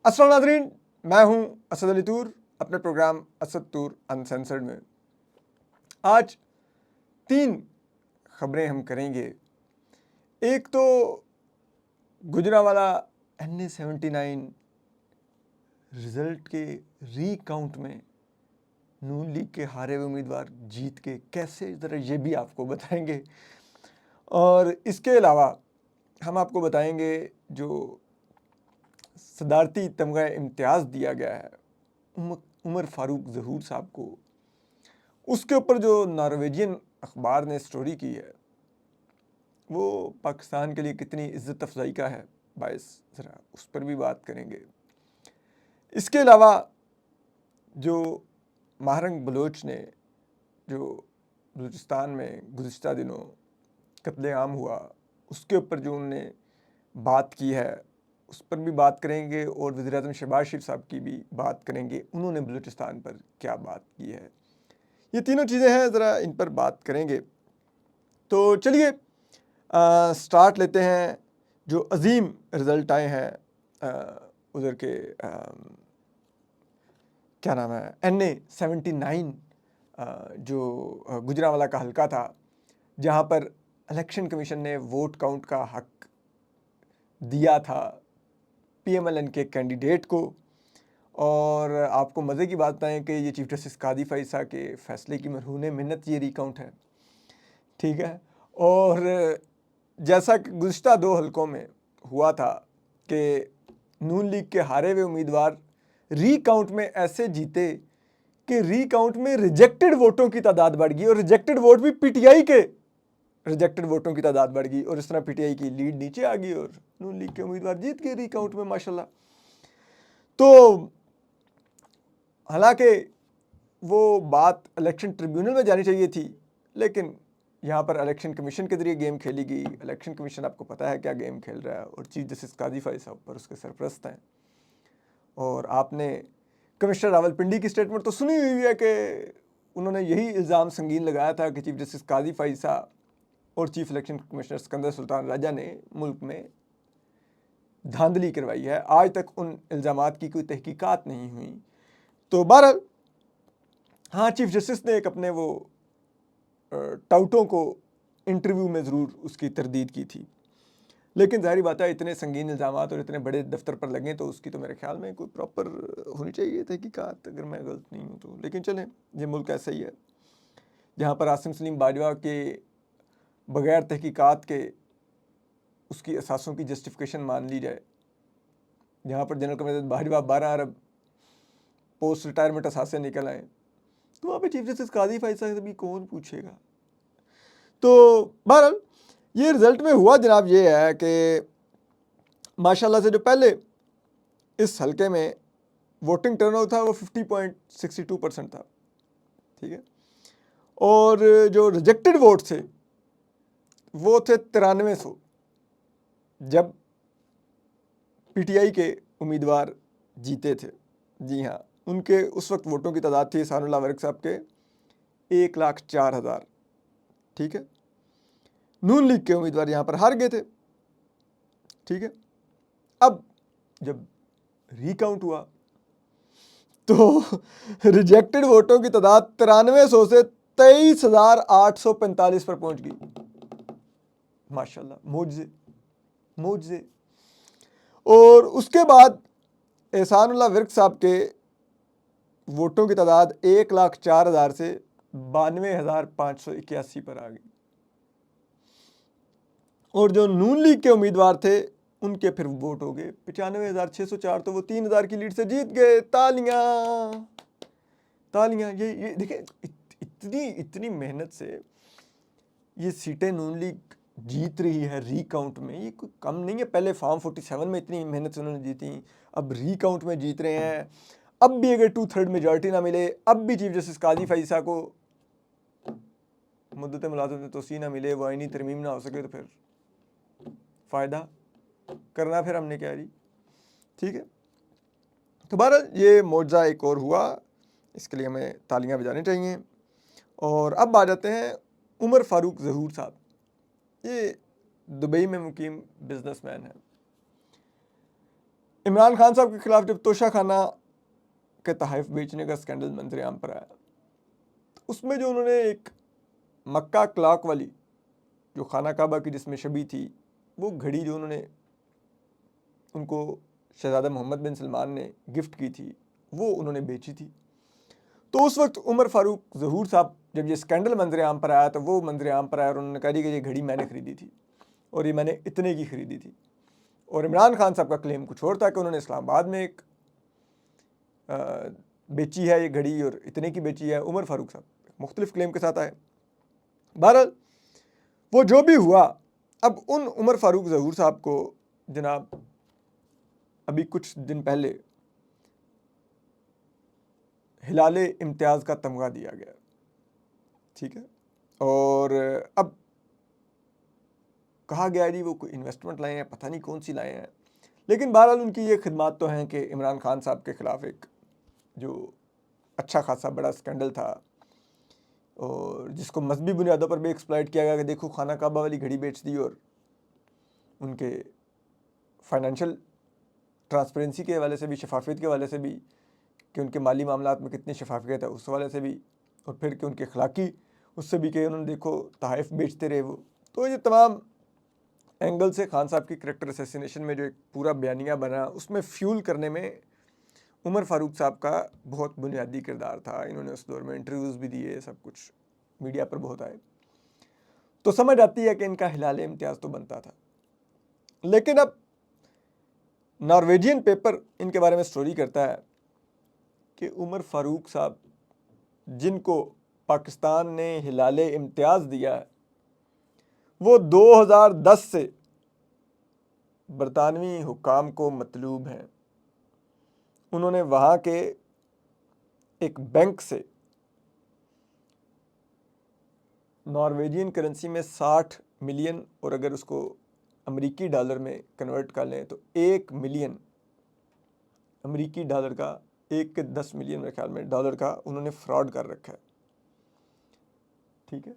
अस्सलाम नाज़रीन, मैं हूं असद अली तूर अपने प्रोग्राम असद तूर अनसेंसर्ड में। आज 3 खबरें हम करेंगे। एक तो गुजरांवाला NA-79 रिजल्ट के रीकाउंट में नून लीग के हारे हुए उम्मीदवार जीत के कैसे, ज़रा ये भी आपको बताएंगे। और इसके अलावा हम आपको बताएंगे जो सदारती तमगा इम्तियाज़ दिया गया है उमर फारूक ज़हूर साहब को, उसके ऊपर जो नॉर्वेजियन अखबार ने स्टोरी की है वो पाकिस्तान के लिए कितनी इज़्ज़त अफजाई का है बायस, ज़रा उस पर भी बात करेंगे। इसके अलावा जो महारंग बलोच ने जो बलूचिस्तान में गुज़िश्ता दिनों कत्लेआम हुआ उसके ऊपर जो उन्होंने बात की है उस पर भी बात करेंगे, और वज़ीर-ए-आज़म शहबाज शरीफ साहब की भी बात करेंगे, उन्होंने बलूचिस्तान पर क्या बात की है। ये तीनों चीज़ें हैं, ज़रा इन पर बात करेंगे। तो चलिए स्टार्ट लेते हैं। जो अजीम रिज़ल्ट आए हैं उधर के क्या नाम है NA-79 जो गुजरांवाला का हल्का था, जहाँ पर इलेक्शन कमीशन ने वोट काउंट का हक दिया था PMLN के कैंडिडेट को। और आपको मज़े की बात बताएं कि ये चीफ जस्टिस कादी फ़ाइज़ा के फैसले की मरहून मिन्नत ये रिकाउंट है, ठीक है। और जैसा कि गुज़िश्ता 2 हलकों में हुआ था कि नून लीग के हारे हुए उम्मीदवार रीकाउंट में ऐसे जीते कि रीकाउंट में रिजेक्टेड वोटों की तादाद बढ़ गई, और रिजेक्टेड वोट भी PTI के रिजेक्टेड वोटों की तादाद बढ़ गई, और इस तरह PTI की लीड नीचे आ गई और नून लीग के उम्मीदवार जीत गए रीकाउंट में माशाल्लाह। तो हालांकि वो बात इलेक्शन ट्रिब्यूनल में जानी चाहिए थी, लेकिन यहाँ पर इलेक्शन कमीशन के जरिए गेम खेली गई। इलेक्शन कमीशन आपको पता है क्या गेम खेल रहा है, और चीफ जस्टिस कादी फ़ाइज़ साहब पर उसके सरपरस्त हैं। और आपने कमिश्नर रावलपिंडी की स्टेटमेंट तो सुनी हुई है कि उन्होंने यही इल्ज़ाम संगीन लगाया था कि चीफ जस्टिस कादी फ़ाइज़ साहब और chief election commissioner Sikandar Sultan Raja ने मुल्क में धांधली करवाई है। आज तक उन इल्ज़ामात की कोई तहकीकात नहीं हुई। तो बहरहाल हाँ, चीफ जस्टिस ने एक अपने वो टाउटों को इंटरव्यू में ज़रूर उसकी तरदीद की थी, लेकिन ज़ाहिर बात है इतने संगीन इल्ज़ामात और इतने बड़े दफ्तर पर लगें तो उसकी तो मेरे ख्याल में कोई प्रॉपर होनी चाहिए तहकीकात, अगर मैं गलत नहीं हूँ तो। लेकिन चलें, ये मुल्क ऐसा ही है जहाँ पर आसिम सलीम बाजवा के बग़ैर तहकीकात के उसकी असासों की जस्टिफिकेशन मान ली जाए, जहाँ पर जनरल कमिश्नर बाजवा 12 अरब पोस्ट रिटायरमेंट असासे निकल आए, तो वहाँ पे चीफ जस्टिस कादी फ़ाइज़ साहब से भी कौन पूछेगा। तो बहरहाल ये रिज़ल्ट में हुआ जनाब ये है कि माशाल्लाह से जो पहले इस हलके में वोटिंग टर्नआउट था वो 50.62% था, ठीक है। और जो रिजेक्टेड वोट थे वो थे 9300, जब PTI के उम्मीदवार जीते थे। जी हाँ, उनके उस वक्त वोटों की तादाद थी एहसानुल्लाह वर्क साहब के 1,04,000, ठीक है। नून लीग के उम्मीदवार यहाँ पर हार गए थे, ठीक है। अब जब रीकाउंट हुआ तो रिजेक्टेड वोटों की तादाद 9300 से 23,845 पर पहुंच गई। माशाल्लाह, मौजज़े मौजज़े। और उसके बाद एहसानुल्लाह विर्क साहब के वोटों की तादाद 1,04,000 से 92,581 पर आ गई, और जो नून लीग के उम्मीदवार थे उनके फिर वोट हो गए 95,604, तो वो 3,000 की लीड से जीत गए। तालियां तालियां। ये देखिए, इतनी मेहनत से ये सीटें नून लीग जीत रही है रीकाउंट में, ये कोई कम नहीं है। पहले फॉर्म 47 में इतनी मेहनत से उन्होंने जीती, अब रीकाउंट में जीत रहे हैं। अब भी अगर 2/3 मेजॉरिटी ना मिले, अब भी चीफ जस्टिस कादी फ़ाइज़ा को मुद्दत मुलाज़मत तोसी ना मिले, वो आईनी तरमीम ना हो सके, तो फिर फ़ायदा करना फिर हमने क्या जी, ठीक है। तो बहरहाल ये मौजज़ा एक और हुआ, इसके लिए हमें तालियां बजानी चाहिए। और अब आ जाते हैं उमर फारूक ज़हूर साहब। ये दुबई में मुकीम बिजनेसमैन है। इमरान खान साहब के खिलाफ जब तोशा खाना के तहफ़ बेचने का स्कैंडल मंजर आम पर आया, तो उसमें जो उन्होंने एक मक्का क्लॉक वाली जो खाना काबा की जिसमें शबी थी, वो घड़ी जो उन्होंने उनको शहज़ादा मोहम्मद बिन सलमान ने गिफ्ट की थी, वो उन्होंने बेची थी। तो उस वक्त उमर फारूक ज़हूर साहब जब ये स्कैंडल मंजर आम पर आया, तो वो मंजर आम पर आया और उन्होंने कहा कि ये घड़ी मैंने ख़रीदी थी और ये मैंने इतने की ख़रीदी थी। और इमरान खान साहब का क्लेम कुछ और था कि उन्होंने इस्लामाबाद में एक बेची है ये घड़ी और इतने की बेची है। उमर फारूक साहब मुख्तलिफ क्लेम के साथ आए। बहरहाल वो जो भी हुआ, अब उन उमर फारूक ज़हूर साहब को जनाब अभी कुछ दिन पहले हिलाले इम्तियाज़ का तमगा दिया गया, ठीक है। और अब कहा गया जी वो कोई इन्वेस्टमेंट लाए हैं, पता नहीं कौन सी लाए हैं, लेकिन बहरहाल उनकी ये खिदमात तो हैं कि इमरान खान साहब के ख़िलाफ़ एक जो अच्छा खासा बड़ा स्कैंडल था और जिसको मजहबी बुनियादों पर भी एक्सप्लॉइट किया गया कि देखो खाना काबा वाली घड़ी बेच दी और उनके फाइनेंशियल ट्रांसपेरेंसी के हवाले से भी, शफाफियत के हवाले से भी कि उनके माली मामलात में कितनी शफाफियत है उस हवाले से भी, और फिर कि उनके अखलाकी उससे भी कि उन्होंने देखो तहफ़ बेचते रहे वो। तो ये तमाम एंगल से खान साहब की करैक्टर असैसिनेशन में जो एक पूरा बयानिया बना, उसमें फ्यूल करने में उमर फारूक साहब का बहुत बुनियादी किरदार था। इन्होंने उस दौर में इंटरव्यूज़ भी दिए, सब कुछ मीडिया पर बहुत आए, तो समझ आती है कि इनका हिलाल इम्तियाज़ तो बनता था। लेकिन अब नॉर्वेजियन पेपर इनके बारे में स्टोरी करता है कि उमर फारूक साहब जिनको पाकिस्तान ने हिलाल इम्तियाज़ दिया है, वो 2010 से बरतानवी हुकाम को मतलूब हैं। उन्होंने वहाँ के एक बैंक से नॉर्वेजियन करेंसी में 60 मिलियन, और अगर उसको अमेरिकी डॉलर में कन्वर्ट कर लें तो 1 मिलियन अमेरिकी डॉलर का, 1 के 10 मिलियन मेरे ख्याल में डॉलर का उन्होंने फ्रॉड कर रखा है, ठीक है।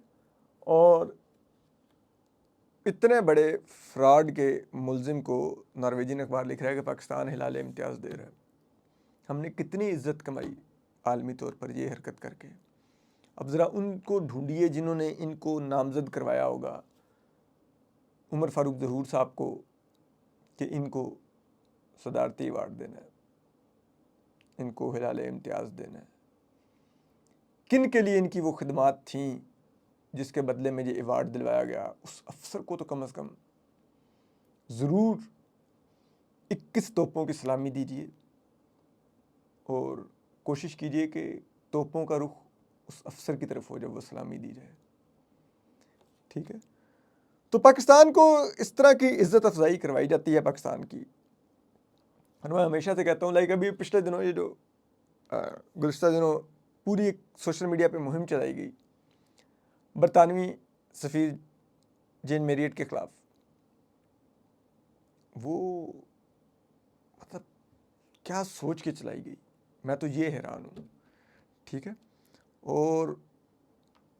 और इतने बड़े फ्रॉड के मुलजिम को नॉर्वेजियन अखबार लिख रहा है कि पाकिस्तान हिलाल इम्तियाज़ दे रहा है। हमने कितनी इज्जत कमाई आलमी तौर पर ये हरकत करके। अब ज़रा उनको ढूंढिए जिन्होंने इनको नामज़द करवाया होगा उमर फारूक ज़हूर साहब को कि इनको सदारती अवार्ड देना है, इनको हिलाल इम्तियाज़ देना है। किन के लिए इनकी वो खिदमात थीं जिसके बदले में ये अवार्ड दिलवाया गया। उस अफसर को तो कम से कम ज़रूर 21 तोपों की सलामी दीजिए और कोशिश कीजिए कि तोपों का रुख उस अफसर की तरफ हो जब वो सलामी दी जाए, ठीक है। तो पाकिस्तान को इस तरह की इज़्ज़त अफजाई करवाई जाती है पाकिस्तान की। और मैं हमेशा से कहता हूँ, लाइक अभी पिछले दिनों ये जो गुज़िश्ता दिनों पूरी एक सोशल मीडिया पे मुहिम चलाई गई बरतानवी सफ़ीर जेन मेरियट के ख़िलाफ़, वो मतलब क्या सोच के चलाई गई, मैं तो ये हैरान हूँ, ठीक है। और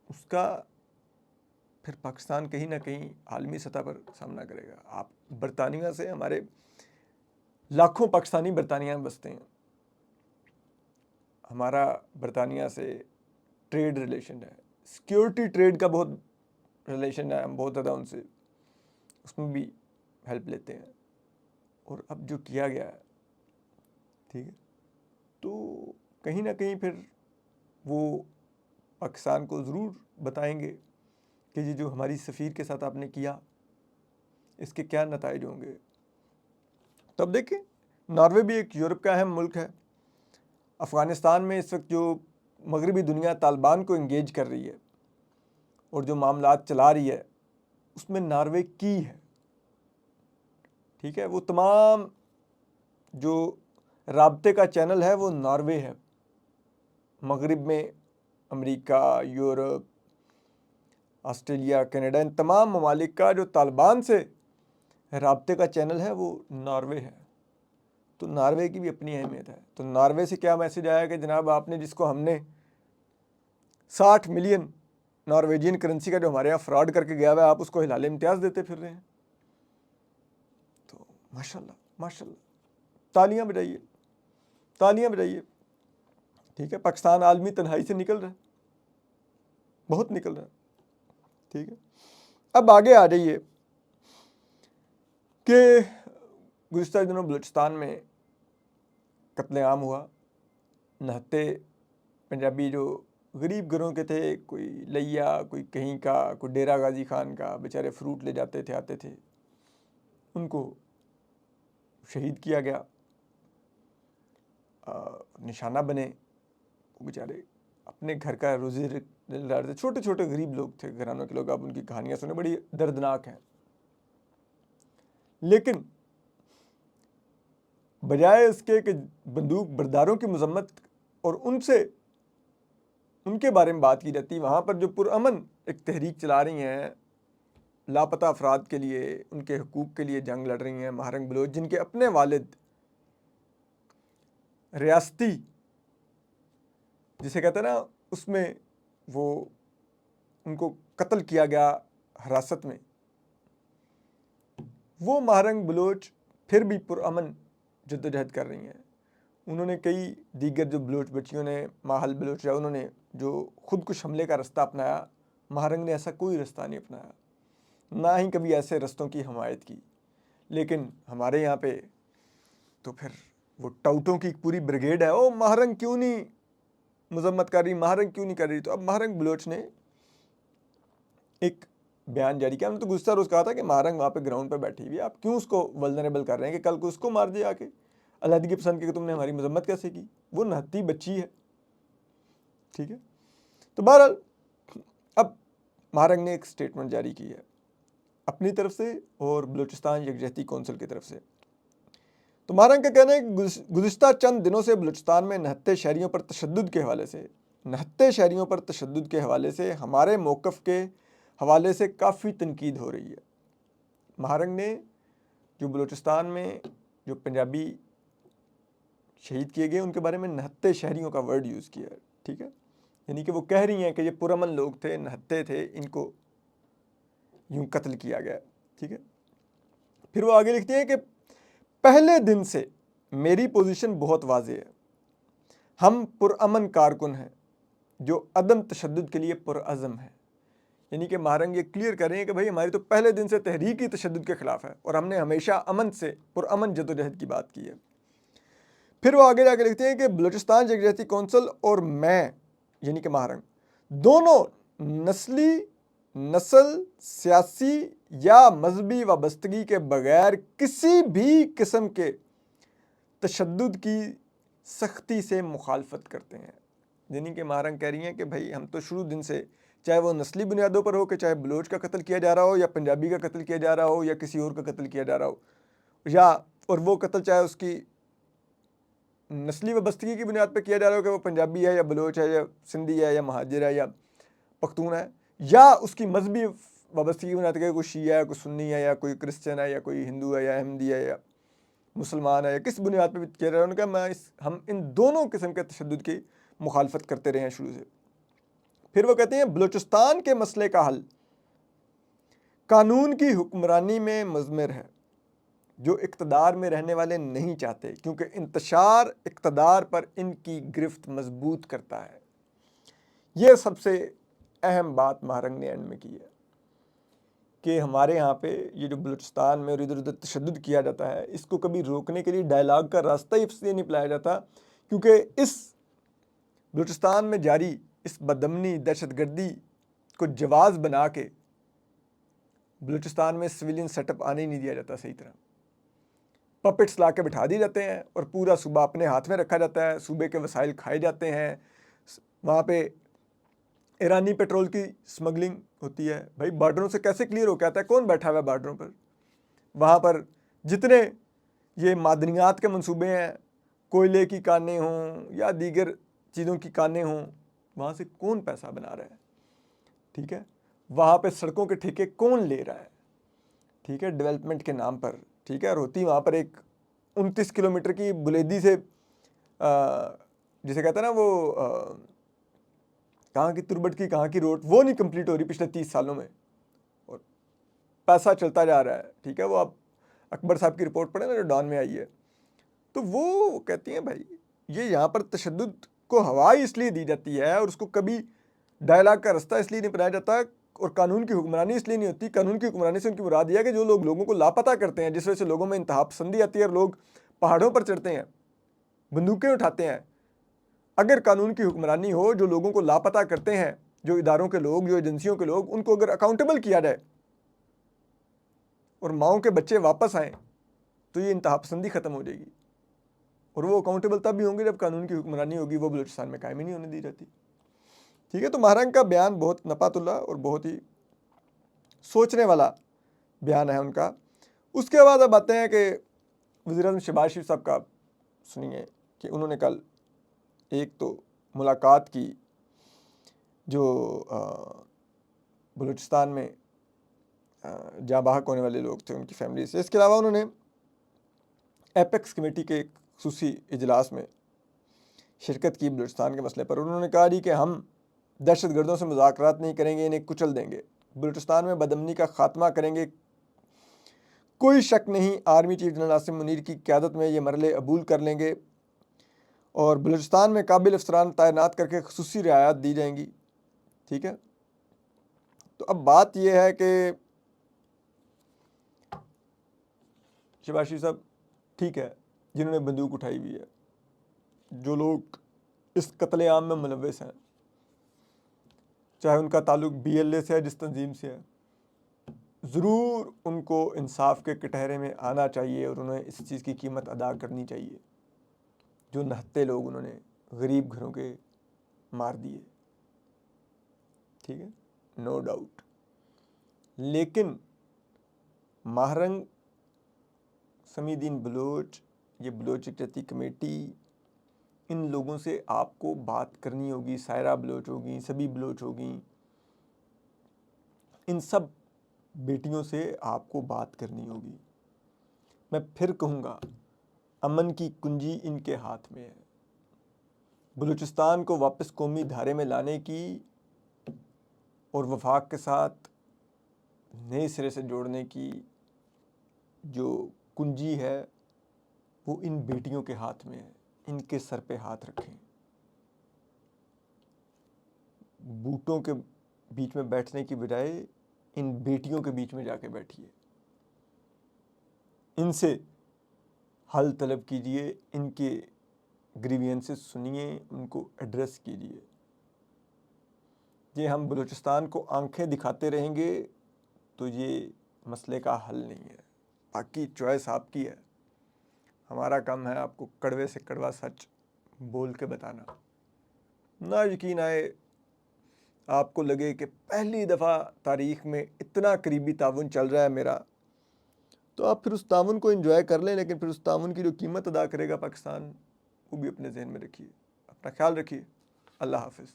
उसका फिर पाकिस्तान कहीं ना कहीं आलमी सतह पर सामना करेगा। आप बरतानिया से, हमारे लाखों पाकिस्तानी बरतानिया में बसते हैं, हमारा बरतानिया से ट्रेड रिलेशन है, सिक्योरिटी ट्रेड का बहुत रिलेशन है, हम बहुत ज़्यादा उनसे उसमें भी हेल्प लेते हैं। और अब जो किया गया है, ठीक है, तो कहीं ना कहीं फिर वो पाकिस्तान को ज़रूर बताएंगे कि ये जो हमारी सफ़ीर के साथ आपने किया इसके क्या नताइज होंगे। तब देखें, नॉर्वे भी एक यूरोप का अहम मुल्क है। अफ़गानिस्तान में इस वक्त जो मगरबी दुनिया तालिबान को इंगेज कर रही है और जो मामलात चला रही है, उसमें नॉर्वे की है, ठीक है। वो तमाम जो राब्ते का चैनल है वो नॉर्वे है। मगरिब में अमेरिका, यूरोप, ऑस्ट्रेलिया, कनाडा, इन तमाम ममालिक का जो तालिबान से राब्ते का चैनल है वो नॉर्वे है। तो नॉर्वे की भी अपनी अहमियत है। तो नॉर्वे से क्या मैसेज आया कि जनाब आपने जिसको हमने 60 मिलियन नॉर्वेजियन करेंसी का जो हमारे यहाँ फ्रॉड करके गया हुआ है, आप उसको हिलाल इम्तियाज़ देते फिर रहे हैं। तो माशाल्लाह माशाल्लाह, तालियां बजाइए, तालियां बजाइए। ठीक है, पाकिस्तान आलमी तन्हाई से निकल रहा है, बहुत निकल रहा है। ठीक है, अब आगे आ जाइए कि गुज़िश्ता दिनों बलूचिस्तान में कत्लेआम हुआ। नहत्ते पंजाबी जो गरीब घरों के थे, कोई लिया, कोई कहीं का, कोई डेरा गाजी खान का, बेचारे फ्रूट ले जाते थे, आते थे, उनको शहीद किया गया। निशाना बने, बेचारे अपने घर का रोज़ी रहे थे, छोटे छोटे गरीब लोग थे, घरानों के लोग। आप उनकी कहानियाँ सुने, बड़ी दर्दनाक हैं। लेकिन बजाय इसके कि बंदूक बरदारों की मजम्मत और उनके बारे में बात की जाती, वहाँ पर जो पुरअमन एक तहरीक चला रही हैं, लापता अफराद के लिए, उनके हकूक़ के लिए जंग लड़ रही हैं, महारंग बलोच, जिनके अपने वालिद रियासती, जिसे कहते हैं ना, उसमें वो उनको कत्ल किया गया हिरासत में, वो महारंग बलोच फिर भी पुरअमन जद्दोजहद कर रही हैं। उन्होंने कई दीगर जो बलोच बच्चियों ने, माहल बलोच या उन्होंने जो खुदकुश हमले का रास्ता अपनाया, महारंग ने ऐसा कोई रास्ता नहीं अपनाया, ना ही कभी ऐसे रास्तों की हमायत की। लेकिन हमारे यहाँ पे तो फिर वो टाउटों की पूरी ब्रिगेड है, ओ महारंग क्यों नहीं मजम्मत कर रही, महारंग क्यों नहीं कर रही। तो अब महारंग बलोच ने एक बयान जारी किया। हमने तो गुज़श्ता रोज़ कहा था कि महारंग वहाँ पे ग्राउंड पे बैठी हुई है, आप क्यों उसको वल्नरेबल कर रहे हैं कि कल को उसको मार दिया आके, अलहदगी पसंद की, तुमने हमारी मजम्मत कैसे की, वो नहत्ती बच्ची है। ठीक है, तो बहरहाल अब महारंग ने एक स्टेटमेंट जारी की है अपनी तरफ से और बलूचिस्तान यकजहती कौंसिल की तरफ से। तो महारंग का कहना है कि गुज़िश्ता चंद दिनों से बलूचिस्तान में नहत्ते शहरियों पर तशद्दुद के हवाले से हमारे मौक़िफ़ के हवाले से काफ़ी तनकीद हो रही है। महारंग ने जो बलूचिस्तान में जो पंजाबी शहीद किए गए, उनके बारे में नहत्ते शहरियों का वर्ड यूज़ किया है। ठीक है, यानी कि वो कह रही हैं कि ये पुरअमन लोग थे, नहत्ते थे, इनको यूं कत्ल किया गया। ठीक है, फिर वो आगे लिखती हैं कि पहले दिन से मेरी पोजीशन बहुत वाज़ेह है, हम पुरअमन कारकुन हैं जो अदम तशद्दुद के लिए पुरअज़म है। यानी कि महारंग ये क्लियर कर रहे हैं कि भाई हमारी तो पहले दिन से तहरीक ही तशद्दुद के ख़िलाफ़ है और हमने हमेशा अमन से, पुरअमन जद्दोजहद की बात की है। फिर वो आगे जाके लिखते हैं कि बलूचिस्तान यकजहती कौंसिल और मैं, यानी कि महारंग, दोनों नस्ल, सियासी या मजहबी वाबस्तगी के बगैर किसी भी किस्म के तशद्दुद की सख्ती से मुखालफत करते हैं। यानी कि महारंग कह रही हैं कि भाई हम तो शुरू दिन से, चाहे वो नस्ली बुनियादों पर हो कि चाहे बलोच का कत्ल किया जा रहा हो या पंजाबी का कत्ल किया जा रहा हो या किसी और का कत्ल किया जा रहा हो, या और वो कत्ल चाहे उसकी नस्ली वाबस्तगी की बुनियाद पर किया जा रहा हो कि वो पंजाबी है या बलोच है या सिंधी है या महाजिर है या पख्तून है, या उसकी मजहबी वाबस्तगी की बुनियाद पर कोई शिया है, कोई सुन्नी है या कोई क्रिश्चियन है या कोई हिंदू है या अहमदी है या मुसलमान है, या किस बुनियाद पर भी किया जा रहा है, उनका हम इन दोनों किस्म के तशद्दुद की मुखालफत करते रहे हैं शुरू से। फिर वो कहते हैं बलूचिस्तान के मसले का हल कानून की हुक्मरानी में मज़मर है जो इक़्तिदार में रहने वाले नहीं चाहते, क्योंकि इंतशार इक़्तिदार पर इनकी गिरफ्त मजबूत करता है। ये सबसे अहम बात महारंग ने एंड में की है कि हमारे यहाँ पे ये जो बलूचिस्तान में और इधर उधर तशद्दुद किया जाता है, इसको कभी रोकने के लिए डायलॉग का रास्ता ही इसलिए नहीं अपनाया जाता क्योंकि इस बलूचिस्तान में जारी इस बदमनी दहशतगर्दी को जवाज़ बना के बलूचिस्तान में सिविलियन सेटअप आने ही नहीं दिया जाता सही तरह। पपेट्स ला के बिठा दिए जाते हैं और पूरा सूबा अपने हाथ में रखा जाता है, सूबे के वसाइल खाए जाते हैं। वहाँ पे ईरानी पेट्रोल की स्मगलिंग होती है। भाई बॉर्डरों से कैसे क्लियर हो के आता है, कौन बैठा हुआ है बॉर्डरों पर? वहाँ पर जितने ये मादनियात के मंसूबे हैं, कोयले की कानें हों या दीगर चीज़ों की कानें हों, वहाँ से कौन पैसा बना रहा है? ठीक है, वहाँ पे सड़कों के ठेके कौन ले रहा है? ठीक है, डेवलपमेंट के नाम पर। ठीक है, और होती वहाँ पर एक 29 किलोमीटर की बुलेदी से जिसे कहते हैं ना वो कहाँ की तुरबट की कहाँ की रोड, वो नहीं कंप्लीट हो रही पिछले 30 सालों में और पैसा चलता जा रहा है। ठीक है, वो आप अकबर साहब की रिपोर्ट पढ़े ना जो डॉन में आई है, तो वो कहती हैं भाई ये यहाँ पर तशद्दुद को हवा इसलिए दी जाती है और उसको कभी डायलॉग का रास्ता इसलिए नहीं बनाया जाता और कानून की हुक्मरानी इसलिए नहीं होती। कानून की हुक्मरानी से उनकी मुराद यह है कि जो लोग लोगों को लापता करते हैं, जिस वजह से लोगों में इंतहा पसंदी आती है और लोग पहाड़ों पर चढ़ते हैं, बंदूकें उठाते हैं, अगर कानून की हुक्मरानी हो, जो लोगों को लापता करते हैं, जो इदारों के लोग, जो एजेंसियों के लोग, उनको अगर अकाउंटेबल किया जाए और माओं के बच्चे वापस आएँ तो ये इंतहा पसंदी ख़त्म हो जाएगी। और वो अकाउंटेबल तब भी होंगे जब कानून की हुक्मरानी होगी, वो बलूचिस्तान में कायम ही नहीं होने दी जाती। ठीक है, तो महारंग का बयान बहुत नपातुल्ला और बहुत ही सोचने वाला बयान है उनका। उसके बाद अब आते हैं कि वज़ीर-ए-आज़म शहबाज शरीफ साहब का सुनिए कि उन्होंने कल एक तो मुलाकात की जो बलूचिस्तान में जाँ बाहक होने वाले लोग थे उनकी फैमिली से। इसके अलावा उन्होंने एपेक्स कमेटी के एक खुसूसी इजलास में शिरकत की बलूचिस्तान के मसले पर। उन्होंने कहा कि हम दहशतगर्दों से मुज़ाकरात नहीं करेंगे, इन्हें कुचल देंगे, बलूचिस्तान में बदअमनी का खात्मा करेंगे। कोई शक नहीं, army chief general Asim Munir की क़यादत में ये मरहले अबूल कर लेंगे और बलूचिस्तान में काबिल अफसरान तैनात करके खुसूसी रियायत दी जाएंगी। ठीक है, तो अब बात यह है कि शहबाज शरीफ साहब ठीक है, जिन्होंने बंदूक उठाई हुई है, जो लोग इस कत्लेआम में मुलव्वस हैं, चाहे उनका ताल्लुक BLA से है, जिस तंजीम से है, ज़रूर उनको इंसाफ के कटहरे में आना चाहिए और उन्हें इस चीज़ की कीमत अदा करनी चाहिए जो नहत्ते लोग उन्होंने गरीब घरों के मार दिए। ठीक है, नो डाउट। लेकिन महारंग समीदीन बलोच, ये बलोच इकट्ठी कमेटी, इन लोगों से आपको बात करनी होगी। सायरा बलोच होगी, सभी बलोच होगी, इन सब बेटियों से आपको बात करनी होगी। मैं फिर कहूँगा, अमन की कुंजी इनके हाथ में है। बलूचिस्तान को वापस कौमी धारे में लाने की और वफाक के साथ नए सिरे से जोड़ने की जो कुंजी है वो इन बेटियों के हाथ में है। इनके सर पे हाथ रखें। बूटों के बीच में बैठने की बजाय इन बेटियों के बीच में जाके बैठिए, इनसे हल तलब कीजिए, इनके ग्रीवियंसेस सुनिए, उनको एड्रेस कीजिए। ये हम बलूचिस्तान को आंखें दिखाते रहेंगे तो ये मसले का हल नहीं है। बाकी चॉइस आपकी है, हमारा काम है आपको कड़वे से कड़वा सच बोल के बताना। ना यकीन आए, आपको लगे कि पहली दफ़ा तारीख़ में इतना करीबी ताउन चल रहा है मेरा, तो आप फिर उस ताउन को एंजॉय कर लें, लेकिन फिर उस ताउन की जो कीमत अदा करेगा पाकिस्तान, वो भी अपने जहन में रखिए। अपना ख्याल रखिए। अल्लाह हाफ़िज़।